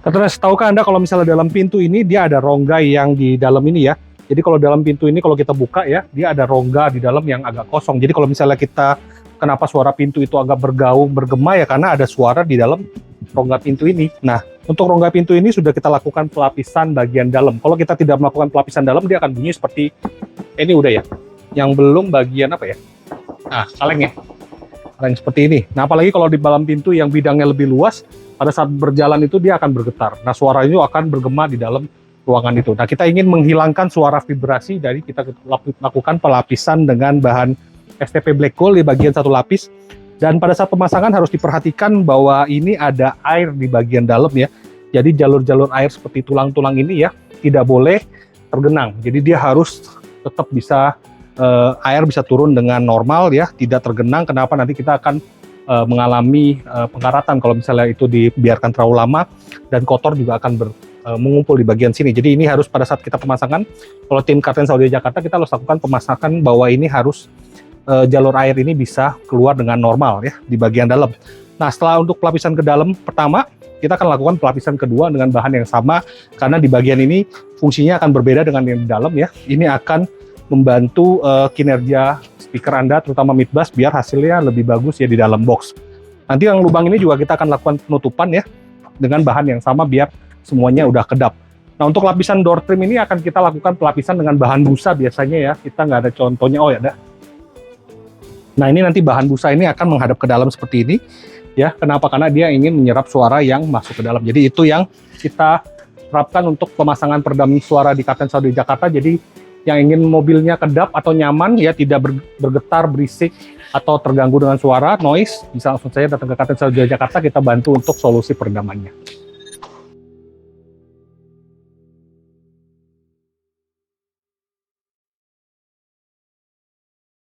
Terus tahukah Anda kalau misalnya dalam pintu ini dia ada rongga yang di dalam ini ya. Jadi kalau dalam pintu ini kalau kita buka ya, dia ada rongga di dalam yang agak kosong. Jadi kalau misalnya kita, kenapa suara pintu itu agak bergaung, bergema ya, karena ada suara di dalam rongga pintu ini. Nah, untuk rongga pintu ini sudah kita lakukan pelapisan bagian dalam. Kalau kita tidak melakukan pelapisan dalam, dia akan bunyi seperti ini udah ya. Yang belum bagian apa ya? Nah, kaleng ya. Kaleng seperti ini. Nah, apalagi kalau di dalam pintu yang bidangnya lebih luas, pada saat berjalan itu dia akan bergetar. Nah, suara itu akan bergema di dalam ruangan itu. Nah, kita ingin menghilangkan suara vibrasi dari kita lakukan pelapisan dengan bahan STP Black Gold di bagian satu lapis. Dan pada saat pemasangan harus diperhatikan bahwa ini ada air di bagian dalam ya. Jadi jalur-jalur air seperti tulang-tulang ini ya tidak boleh tergenang. Jadi dia harus tetap bisa air bisa turun dengan normal ya, tidak tergenang. Kenapa? Nanti kita akan mengalami pengaratan kalau misalnya itu dibiarkan terlalu lama, dan kotor juga akan mengumpul di bagian sini. Jadi ini harus pada saat kita pemasangan, kalau tim Kartens Audio Jakarta kita harus lakukan pemasangan bahwa ini harus jalur air ini bisa keluar dengan normal ya di bagian dalam. Nah, setelah untuk pelapisan ke dalam pertama, kita akan lakukan pelapisan kedua dengan bahan yang sama, karena di bagian ini fungsinya akan berbeda dengan yang di dalam ya. Ini akan membantu kinerja speaker Anda, terutama mid bass, biar hasilnya lebih bagus ya di dalam box. Nanti yang lubang ini juga kita akan lakukan penutupan ya dengan bahan yang sama biar semuanya udah kedap. Nah, untuk lapisan door trim ini akan kita lakukan pelapisan dengan bahan busa biasanya ya. Kita nggak ada contohnya, oh ya ada. Nah, ini nanti bahan busa ini akan menghadap ke dalam seperti ini ya. Kenapa? Karena dia ingin menyerap suara yang masuk ke dalam. Jadi itu yang kita terapkan untuk pemasangan peredam suara di Kartens Audio Jakarta. Jadi yang ingin mobilnya kedap atau nyaman ya, tidak bergetar, berisik, atau terganggu dengan suara, noise, bisa langsung saja datang ke Kartens Audio Jakarta, kita bantu untuk solusi peredamannya.